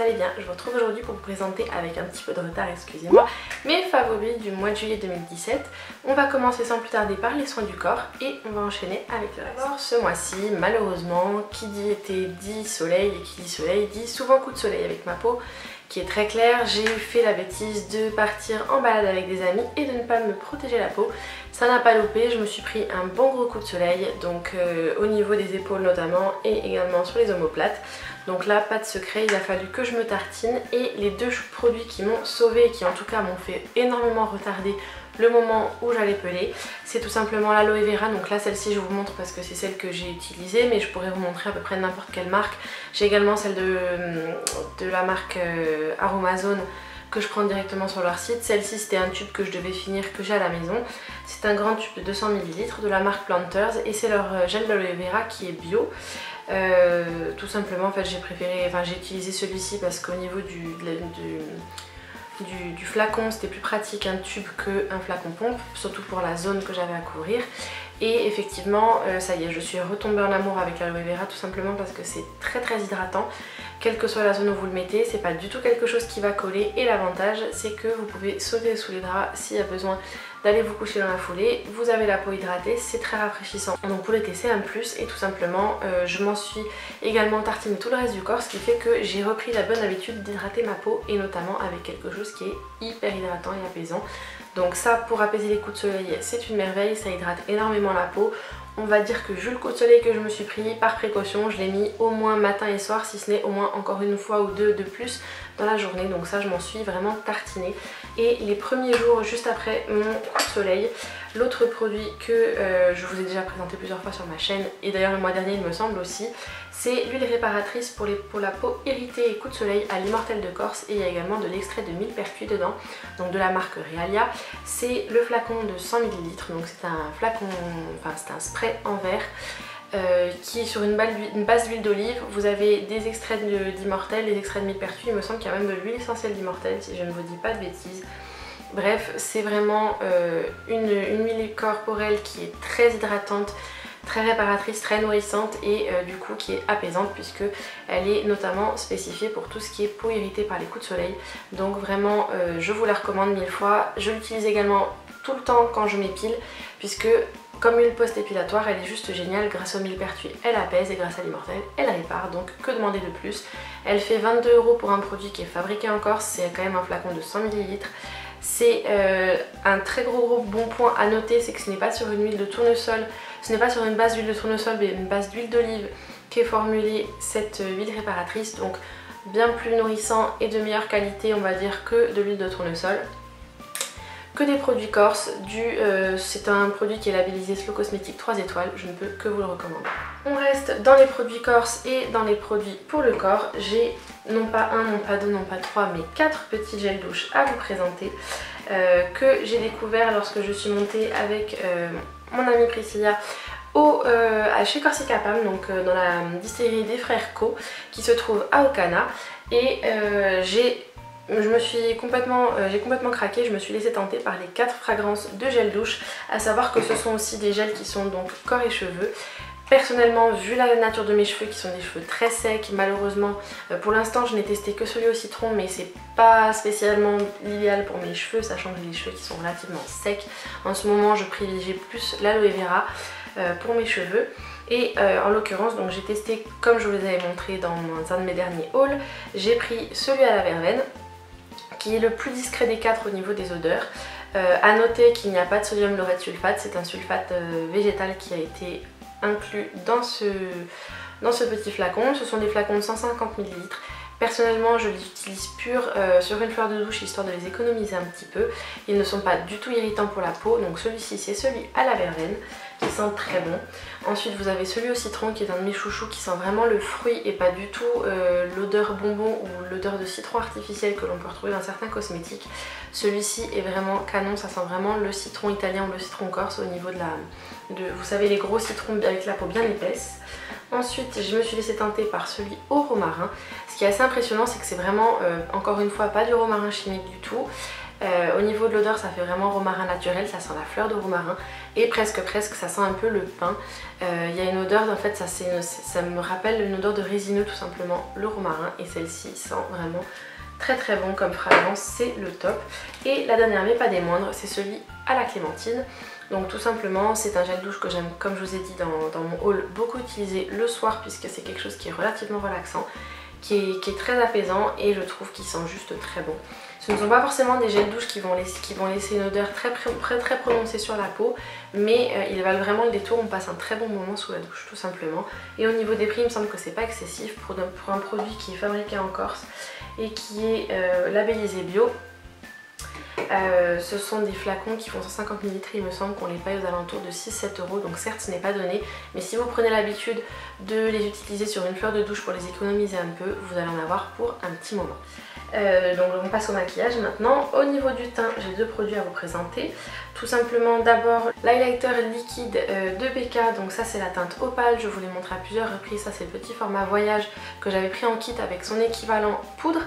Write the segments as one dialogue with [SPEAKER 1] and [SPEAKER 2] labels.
[SPEAKER 1] allez bien. Je vous retrouve aujourd'hui pour vous présenter avec un petit peu de retard, excusez-moi, mes favoris du mois de juillet 2017. On va commencer sans plus tarder par les soins du corps et on va enchaîner avec le reste. Alors ce mois-ci, malheureusement, qui dit été dit soleil et qui dit soleil dit souvent coup de soleil avec ma peau qui est très claire. J'ai fait la bêtise de partir en balade avec des amis et de ne pas me protéger la peau. Ça n'a pas loupé, je me suis pris un bon gros coup de soleil, donc au niveau des épaules notamment et également sur les omoplates. Donc là, pas de secret, il a fallu que je me tartine et les deux produits qui m'ont sauvée et qui en tout cas m'ont fait énormément retarder le moment où j'allais peler, c'est tout simplement l'aloe vera. Donc là, celle-ci je vous montre parce que c'est celle que j'ai utilisée, mais je pourrais vous montrer à peu près n'importe quelle marque. J'ai également celle de la marque Aromazone que je prends directement sur leur site. Celle-ci c'était un tube que je devais finir, que j'ai à la maison. C'est un grand tube de 200 ml de la marque Planters et c'est leur gel d'aloe vera qui est bio. Tout simplement, en fait j'ai utilisé celui-ci parce qu'au niveau du flacon c'était plus pratique un tube qu'un flacon pompe, surtout pour la zone que j'avais à couvrir. Et effectivement ça y est, je suis retombée en amour avec l'aloe vera, tout simplement parce que c'est très hydratant. Quelle que soit la zone où vous le mettez, c'est pas du tout quelque chose qui va coller et l'avantage c'est que vous pouvez sauter sous les draps s'il y a besoin d'aller vous coucher dans la foulée. Vous avez la peau hydratée, c'est très rafraîchissant. Donc pour l'été c'est un plus et tout simplement je m'en suis également tartiné tout le reste du corps, ce qui fait que j'ai repris la bonne habitude d'hydrater ma peau et notamment avec quelque chose qui est hyper hydratant et apaisant. Donc ça, pour apaiser les coups de soleil, c'est une merveille, ça hydrate énormément la peau. On va dire que vu le coup de soleil que je me suis pris, par précaution, je l'ai mis au moins matin et soir, si ce n'est au moins encore une fois ou deux de plus dans la journée. Donc ça, je m'en suis vraiment tartinée. Et les premiers jours juste après mon coup de soleil, l'autre produit que je vous ai déjà présenté plusieurs fois sur ma chaîne, et d'ailleurs le mois dernier il me semble aussi, c'est l'huile réparatrice pour la peau irritée et coup de soleil à l'immortelle de Corse. Et il y a également de l'extrait de millepertuis dedans, donc de la marque Realia. C'est le flacon de 100 ml, donc c'est un flacon, c'est un spray en verre qui est sur une base d'huile d'olive. Vous avez des extraits d'immortelle, des extraits de millepertuis, il me semble qu'il y a même de l'huile essentielle d'immortelle si je ne vous dis pas de bêtises. Bref, c'est vraiment une huile corporelle qui est très hydratante, très réparatrice, très nourrissante et du coup qui est apaisante puisque elle est notamment spécifiée pour tout ce qui est peau irritée par les coups de soleil. Donc vraiment je vous la recommande 1000 fois. Je l'utilise également tout le temps quand je m'épile puisque comme huile post-épilatoire elle est juste géniale. Grâce au millepertuis elle apaise et grâce à l'immortelle elle répare, donc que demander de plus. Elle fait 22 € pour un produit qui est fabriqué en Corse, c'est quand même un flacon de 100 ml. C'est un très gros bon point à noter, c'est que ce n'est pas sur une huile de tournesol, ce n'est pas sur une base d'huile de tournesol mais une base d'huile d'olive qui est formulée cette huile réparatrice, donc bien plus nourrissant et de meilleure qualité on va dire que de l'huile de tournesol. Que des produits corses, c'est un produit qui est labellisé Slow Cosmétique 3 étoiles, je ne peux que vous le recommander. On reste dans les produits corses et dans les produits pour le corps. J'ai non pas un, non pas deux, non pas trois, mais 4 petits gels douche à vous présenter que j'ai découvert lorsque je suis montée avec mon amie Priscilla chez Corsica Pam, donc dans la distillerie des frères Co qui se trouve à Ocana. Et j'ai complètement craqué, je me suis laissée tenter par les 4 fragrances de gel douche, à savoir que ce sont aussi des gels qui sont donc corps et cheveux. Personnellement, vu la nature de mes cheveux qui sont des cheveux très secs, malheureusement pour l'instant je n'ai testé que celui au citron, mais c'est pas spécialement l'idéal pour mes cheveux, sachant que j'ai des cheveux qui sont relativement secs. En ce moment je privilégie plus l'aloe vera pour mes cheveux. Et en l'occurrence, donc j'ai testé, comme je vous les avais montré dans un de mes derniers hauls, j'ai pris celui à la verveine qui est le plus discret des 4 au niveau des odeurs. A noter qu'il n'y a pas de sodium laureth sulfate, c'est un sulfate végétal qui a été inclus dans ce petit flacon. Ce sont des flacons de 150 ml. Personnellement je les utilise purs sur une fleur de douche histoire de les économiser un petit peu. Ils ne sont pas du tout irritants pour la peau, donc celui-ci c'est celui à la verveine qui sent très bon. Ensuite vous avez celui au citron qui est un de mes chouchous qui sent vraiment le fruit et pas du tout l'odeur bonbon ou l'odeur de citron artificiel que l'on peut retrouver dans certains cosmétiques. Celui-ci est vraiment canon, ça sent vraiment le citron italien ou le citron corse au niveau vous savez, les gros citrons avec la peau bien épaisse. Ensuite je me suis laissée tenter par celui au romarin. Ce qui est assez impressionnant c'est que c'est vraiment encore une fois pas du romarin chimique du tout. Au niveau de l'odeur, ça fait vraiment romarin naturel, ça sent la fleur de romarin et presque ça sent un peu le pin. Il y a une odeur, en fait ça me rappelle une odeur de résineux tout simplement, le romarin, et celle-ci sent vraiment très bon comme fragrance, c'est le top. Et la dernière mais pas des moindres, c'est celui à la clémentine. Donc tout simplement c'est un gel douche que j'aime, comme je vous ai dit dans mon haul, beaucoup utiliser le soir puisque c'est quelque chose qui est relativement relaxant, qui est très apaisant et je trouve qu'il sent juste très bon. Ce ne sont pas forcément des gels douche qui vont laisser une odeur très prononcée sur la peau, mais ils valent vraiment le détour, on passe un très bon moment sous la douche tout simplement. Et au niveau des prix, il me semble que c'est pas excessif pour un produit qui est fabriqué en Corse et qui est labellisé bio. Ce sont des flacons qui font 150 ml, il me semble qu'on les paye aux alentours de 6-7 €, donc certes ce n'est pas donné, mais si vous prenez l'habitude de les utiliser sur une fleur de douche pour les économiser un peu, vous allez en avoir pour un petit moment. Donc on passe au maquillage maintenant. Au niveau du teint, j'ai deux produits à vous présenter. Tout simplement d'abord l'highlighter liquide de BK, donc ça c'est la teinte opale, je vous l'ai montré à plusieurs reprises, ça c'est le petit format voyage que j'avais pris en kit avec son équivalent poudre.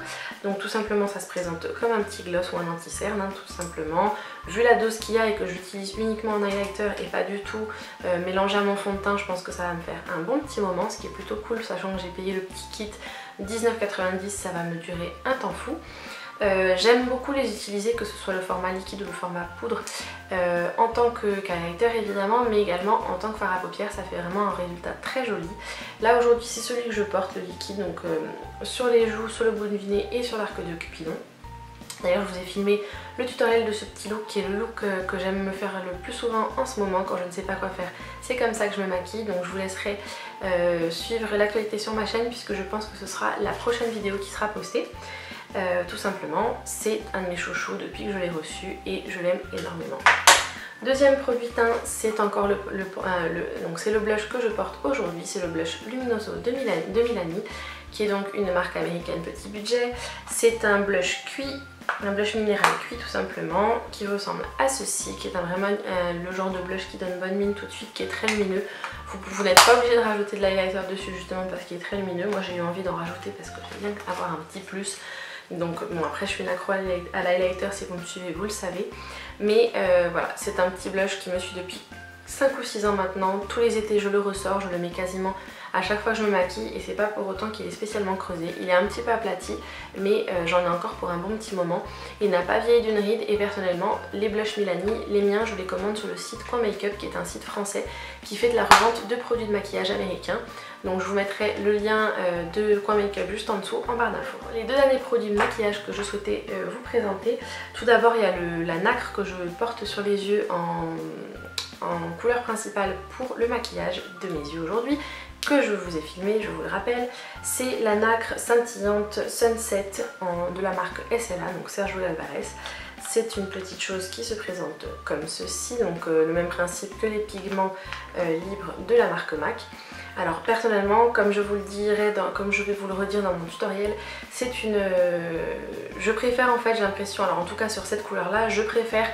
[SPEAKER 1] Donc tout simplement ça se présente comme un petit gloss ou un anti-cerne, hein, tout simplement. Vu la dose qu'il y a et que j'utilise uniquement en highlighter et pas du tout mélangé à mon fond de teint, je pense que ça va me faire un bon petit moment, ce qui est plutôt cool sachant que j'ai payé le petit kit 19,90, ça va me durer un temps fou. J'aime beaucoup les utiliser, que ce soit le format liquide ou le format poudre, en tant qu'highlighter évidemment, mais également en tant que fard à paupières, ça fait vraiment un résultat très joli. Là aujourd'hui c'est celui que je porte, le liquide, donc sur les joues, sur le bout du nez et sur l'arc de Cupidon. D'ailleurs je vous ai filmé le tutoriel de ce petit look qui est le look que j'aime me faire le plus souvent en ce moment quand je ne sais pas quoi faire. C'est comme ça que je me maquille, donc je vous laisserai suivre l'actualité sur ma chaîne puisque je pense que ce sera la prochaine vidéo qui sera postée. Tout simplement, c'est un de mes chouchous depuis que je l'ai reçu et je l'aime énormément. Deuxième produit teint, c'est encore c'est le blush que je porte aujourd'hui, c'est le blush Luminoso de Milani, qui est donc une marque américaine petit budget. C'est un blush cuit, un blush minéral cuit tout simplement, qui ressemble à ceci, qui est vraiment le genre de blush qui donne bonne mine tout de suite, qui est très lumineux. Vous n'êtes pas obligé de rajouter de l'highlighter dessus justement parce qu'il est très lumineux. Moi j'ai eu envie d'en rajouter parce que j'aime bien avoir un petit plus. Donc bon, après je suis une accro à l'highlighter, si vous me suivez vous le savez. Mais voilà, c'est un petit blush qui me suit depuis 5 ou 6 ans maintenant. Tous les étés je le ressors, je le mets quasiment à chaque fois que je me maquille et c'est pas pour autant qu'il est spécialement creusé. Il est un petit peu aplati mais j'en ai encore pour un bon petit moment. Il n'a pas vieilli d'une ride et personnellement les blushs Milani, les miens je les commande sur le site Coin Makeup qui est un site français qui fait de la revente de produits de maquillage américains. Donc je vous mettrai le lien de Coin Makeup juste en dessous en barre d'infos. Les deux derniers produits de maquillage que je souhaitais vous présenter. Tout d'abord il y a la nacre que je porte sur les yeux en couleur principale pour le maquillage de mes yeux aujourd'hui, que je vous ai filmé, je vous le rappelle. C'est la nacre scintillante Sunset de la marque SLA, donc Sergio Alvarez. C'est une petite chose qui se présente comme ceci, donc le même principe que les pigments libres de la marque MAC. Alors personnellement, comme je vous le dirai, comme je vais vous le redire dans mon tutoriel, c'est une... je préfère en fait, j'ai l'impression, alors en tout cas sur cette couleur là, je préfère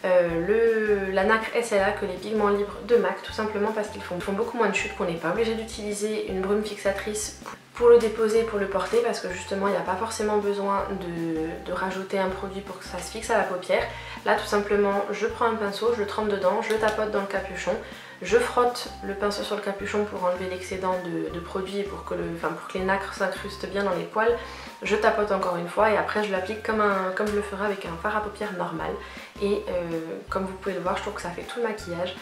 [SPEAKER 1] la nacre SLA que les pigments libres de MAC, tout simplement parce qu'ils font beaucoup moins de chute, qu'on n'est pas obligé d'utiliser une brume fixatrice pour le déposer, pour le porter, parce que justement il n'y a pas forcément besoin de rajouter un produit pour que ça se fixe à la paupière. Là tout simplement je prends un pinceau, je le trempe dedans, je le tapote dans le capuchon, je frotte le pinceau sur le capuchon pour enlever l'excédent de produit et pour que les nacres s'incrustent bien dans les poils. Je tapote encore une fois et après je l'applique comme je le ferais avec un fard à paupières normal. Et comme vous pouvez le voir, je trouve que ça fait tout le maquillage.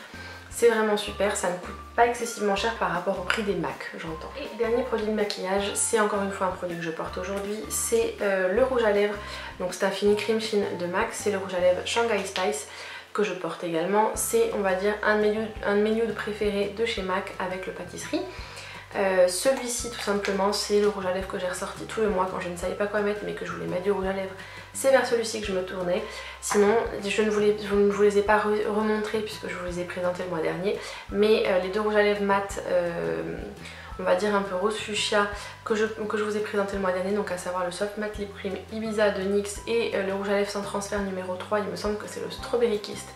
[SPEAKER 1] C'est vraiment super, ça ne coûte pas excessivement cher par rapport au prix des MAC, j'entends. Et dernier produit de maquillage, c'est encore une fois un produit que je porte aujourd'hui, c'est le rouge à lèvres. Donc c'est un fini cream sheen de MAC, c'est le rouge à lèvres Shanghai Spice que je porte également. C'est, on va dire, un de mes nudes préférés de chez MAC avec le pâtisserie. Celui-ci tout simplement c'est le rouge à lèvres que j'ai ressorti tous les mois quand je ne savais pas quoi mettre mais que je voulais mettre du rouge à lèvres. C'est vers celui-ci que je me tournais. Sinon je ne vous les ai pas remontrés puisque je vous les ai présentés le mois dernier. Mais les deux rouges à lèvres mat on va dire un peu rose fuchsia que je vous ai présenté le mois dernier, donc à savoir le Soft Matte Lip Cream Ibiza de NYX et le rouge à lèvres sans transfert numéro 3, il me semble que c'est le Strawberry Kissed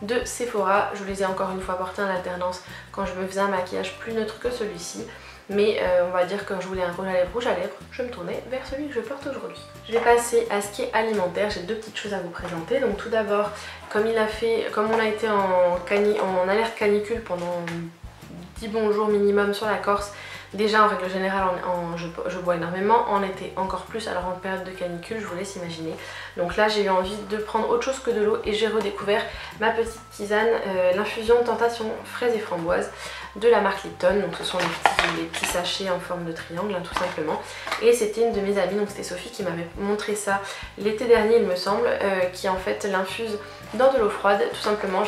[SPEAKER 1] de Sephora. Je les ai encore une fois portés en alternance quand je me faisais un maquillage plus neutre que celui-ci. Mais on va dire que quand je voulais un rouge à lèvres, je me tournais vers celui que je porte aujourd'hui. Je vais passer à ce qui est alimentaire. J'ai deux petites choses à vous présenter. Donc tout d'abord, comme on a été en alerte canicule pendant 10 bons jours minimum sur la Corse, déjà en règle générale je bois énormément, en été encore plus, alors en période de canicule je vous laisse imaginer. Donc là j'ai eu envie de prendre autre chose que de l'eau et j'ai redécouvert ma petite tisane, l'infusion Tentation fraise et framboise de la marque Lipton. Donc ce sont les petits sachets en forme de triangle tout simplement. Et c'était une de mes amies, donc c'était Sophie qui m'avait montré ça l'été dernier il me semble, qui en fait l'infuse dans de l'eau froide tout simplement.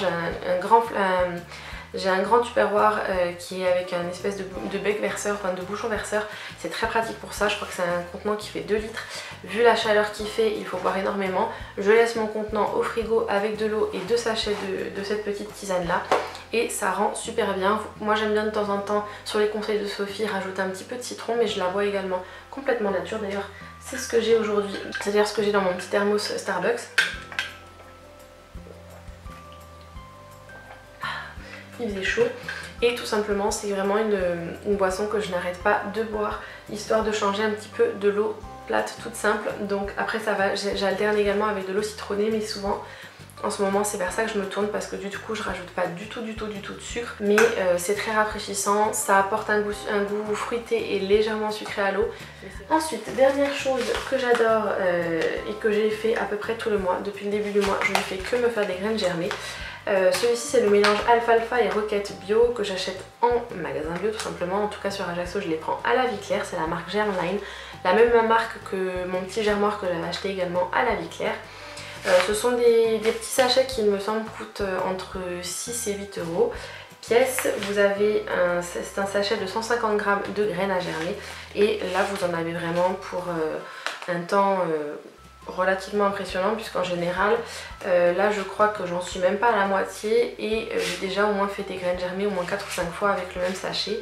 [SPEAKER 1] J'ai un grand tupperware qui est avec un espèce de bec verseur, enfin de bouchon verseur. C'est très pratique pour ça, je crois que c'est un contenant qui fait 2 litres. Vu la chaleur qu'il fait, il faut boire énormément. Je laisse mon contenant au frigo avec de l'eau et 2 sachets de cette petite tisane là. Et ça rend super bien. Moi j'aime bien de temps en temps, sur les conseils de Sophie, rajouter un petit peu de citron, mais je la bois également complètement nature. D'ailleurs c'est ce que j'ai aujourd'hui, c'est-à-dire ce que j'ai dans mon petit thermos Starbucks. Il faisait chaud et tout simplement c'est vraiment une boisson que je n'arrête pas de boire, histoire de changer un petit peu de l'eau plate toute simple. Donc après ça va, j'alterne également avec de l'eau citronnée, mais souvent en ce moment c'est vers ça que je me tourne parce que du coup je rajoute pas du tout de sucre, mais c'est très rafraîchissant, ça apporte un goût fruité et légèrement sucré à l'eau. Ensuite, dernière chose que j'adore et que j'ai fait à peu près tout le mois, depuis le début du mois, je ne fais que me faire des graines germées. Celui-ci c'est le mélange alfalfa et roquette bio que j'achète en magasin bio tout simplement. En tout cas sur Ajaccio je les prends à la Vie Claire, c'est la marque Germline, la même marque que mon petit germoir que j'avais acheté également à la Vie Claire. Ce sont des petits sachets qui il me semble coûtent entre 6 et 8 euros pièce. Vous avez c'est un sachet de 150 g de graines à germer et là vous en avez vraiment pour un temps relativement impressionnant, puisqu'en général là je crois que j'en suis même pas à la moitié et j'ai déjà au moins fait des graines germées au moins 4 ou 5 fois avec le même sachet.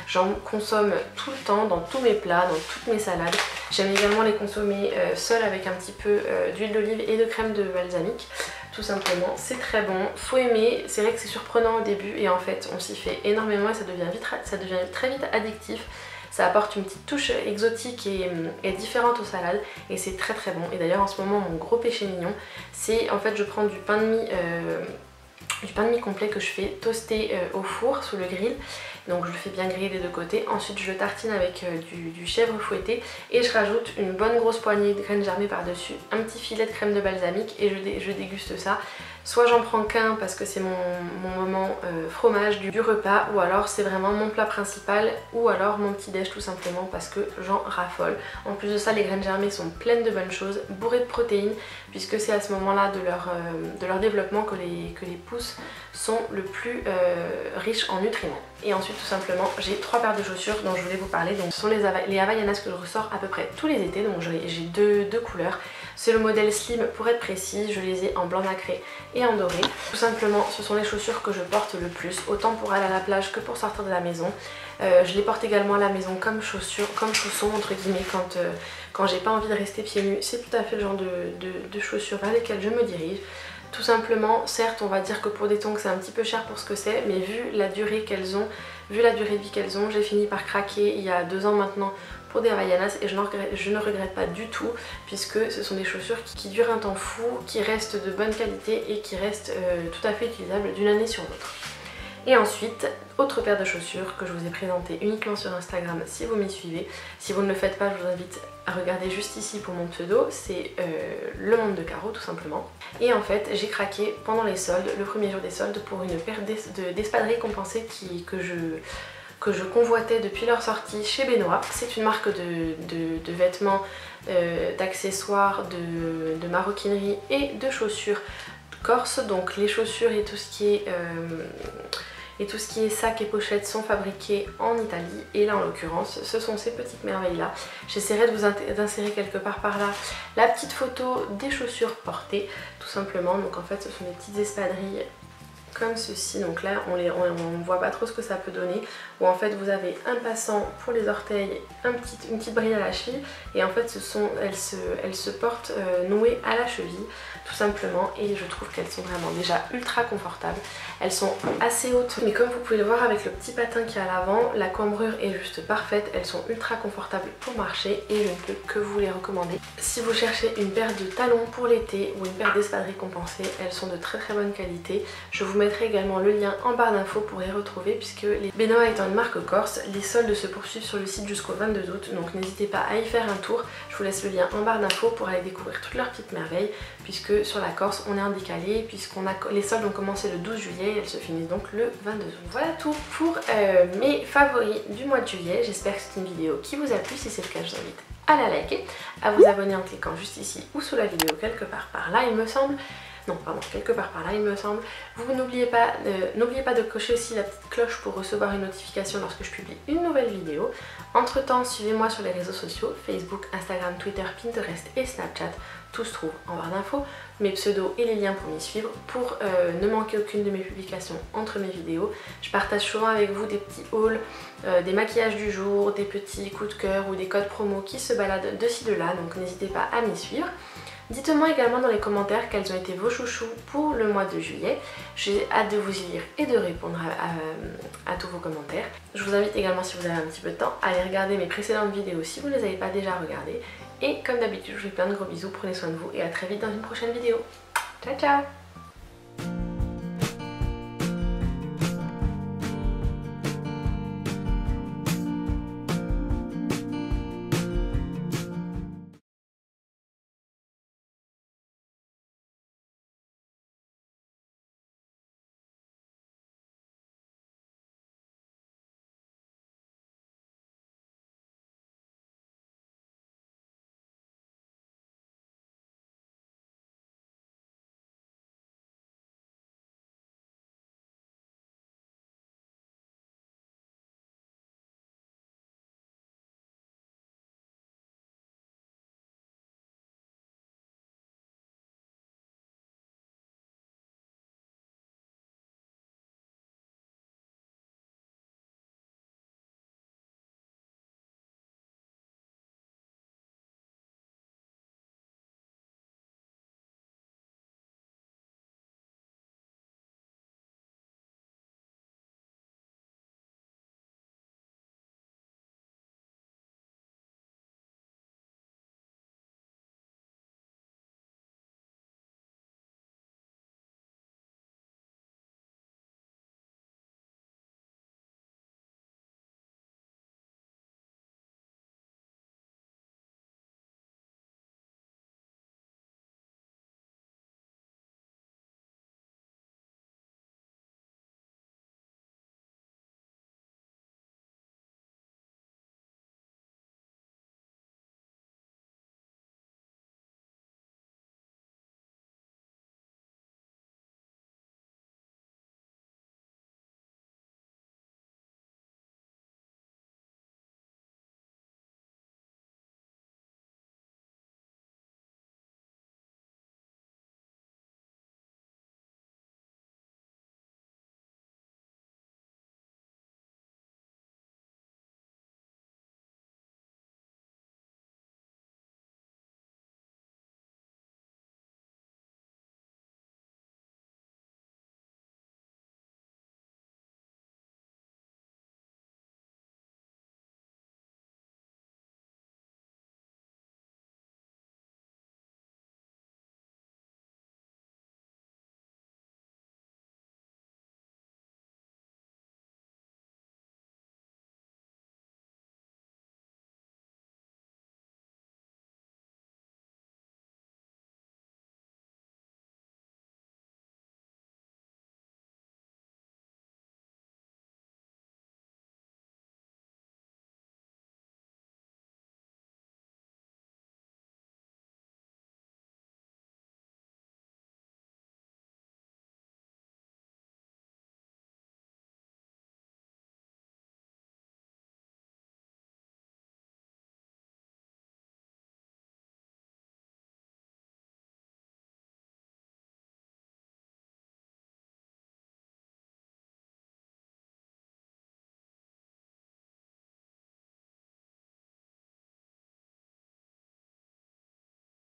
[SPEAKER 1] J'en consomme tout le temps dans tous mes plats, dans toutes mes salades. J'aime également les consommer seules avec un petit peu d'huile d'olive et de crème de balsamique. Tout simplement, c'est très bon, faut aimer. C'est vrai que c'est surprenant au début et en fait on s'y fait énormément et ça devient très vite addictif. Ça apporte une petite touche exotique et différente aux salades et c'est très très bon. Et d'ailleurs en ce moment mon gros péché mignon, c'est en fait je prends du pain de mie complet que je fais toaster au four sous le grill. Donc je le fais bien griller des deux côtés. Ensuite je le tartine avec du chèvre fouetté et je rajoute une bonne grosse poignée de graines germées par dessus, un petit filet de crème de balsamique et je déguste ça. Soit j'en prends qu'un parce que c'est mon moment fromage du repas, ou alors c'est vraiment mon plat principal, ou alors mon petit déj tout simplement parce que j'en raffole. En plus de ça, les graines germées sont pleines de bonnes choses, bourrées de protéines, puisque c'est à ce moment-là de leur développement que les pousses sont le plus riches en nutriments. Et ensuite tout simplement j'ai 3 paires de chaussures dont je voulais vous parler. Donc ce sont les Havaianas que je ressors à peu près tous les étés, donc j'ai deux couleurs. C'est le modèle Slim pour être précis, je les ai en blanc nacré et en doré. Tout simplement ce sont les chaussures que je porte le plus, autant pour aller à la plage que pour sortir de la maison. Je les porte également à la maison comme chaussures, comme chaussons entre guillemets quand j'ai pas envie de rester pieds nus. C'est tout à fait le genre de chaussures vers lesquelles je me dirige. Tout simplement, certes on va dire que pour des tongs c'est un petit peu cher pour ce que c'est, mais vu la durée de vie qu'elles ont, j'ai fini par craquer il y a 2 ans maintenant pour des Havaianas et je ne regrette pas du tout, puisque ce sont des chaussures qui durent un temps fou, qui restent de bonne qualité et qui restent tout à fait utilisables d'une année sur l'autre. Et ensuite, autre paire de chaussures que je vous ai présentée uniquement sur Instagram si vous m'y suivez. Si vous ne le faites pas, je vous invite à regarder juste ici pour mon pseudo, c'est Le Monde de Caro tout simplement. Et en fait, j'ai craqué pendant les soldes, le premier jour des soldes, pour une paire d'espadrilles compensées que je convoitais depuis leur sortie chez Benoît. C'est une marque de vêtements, d'accessoires, de maroquinerie et de chaussures corse. Donc les chaussures et tout ce qui est sac et pochette sont fabriqués en Italie, et là en l'occurrence ce sont ces petites merveilles là. J'essaierai de vous insérer quelque part par là la petite photo des chaussures portées tout simplement. Donc en fait ce sont des petites espadrilles comme ceci. Donc là on voit pas trop ce que ça peut donner, où en fait vous avez un passant pour les orteils, une petite bride à la cheville, et en fait elles se portent nouées à la cheville tout simplement, et je trouve qu'elles sont vraiment déjà ultra confortables. Elles sont assez hautes, mais comme vous pouvez le voir avec le petit patin qui est à l'avant, la cambrure est juste parfaite. Elles sont ultra confortables pour marcher et je ne peux que vous les recommander. Si vous cherchez une paire de talons pour l'été ou une paire d'espadrilles compensées, elles sont de très bonne qualité. Je vous mettrai également le lien en barre d'infos pour les retrouver, puisque les Benoît étant une marque corse, les soldes se poursuivent sur le site jusqu'au 22 août, donc n'hésitez pas à y faire un tour. Je vous laisse le lien en barre d'infos pour aller découvrir toutes leurs petites merveilles, puisque sur la Corse on est en décalé, les soldes ont commencé le 12 juillet et elles se finissent donc le 22 août. Voilà tout pour mes favoris du mois de juillet. J'espère que c'est une vidéo qui vous a plu. Si c'est le cas, je vous invite à la liker, à vous abonner en cliquant juste ici ou sous la vidéo quelque part par là il me semble. Non, pardon, quelque part par là il me semble. Vous n'oubliez pas de cocher aussi la petite cloche pour recevoir une notification lorsque je publie une nouvelle vidéo. Entre temps, suivez-moi sur les réseaux sociaux, Facebook, Instagram, Twitter, Pinterest et Snapchat. Tout se trouve en barre d'infos, mes pseudos et les liens pour m'y suivre, pour ne manquer aucune de mes publications entre mes vidéos. Je partage souvent avec vous des petits hauls, des maquillages du jour, des petits coups de cœur ou des codes promo qui se baladent de ci de là, donc n'hésitez pas à m'y suivre. Dites-moi également dans les commentaires quels ont été vos chouchous pour le mois de juillet. J'ai hâte de vous y lire et de répondre à tous vos commentaires. Je vous invite également, si vous avez un petit peu de temps, à aller regarder mes précédentes vidéos si vous ne les avez pas déjà regardées. Et comme d'habitude, je vous fais plein de gros bisous, prenez soin de vous et à très vite dans une prochaine vidéo. Ciao ciao!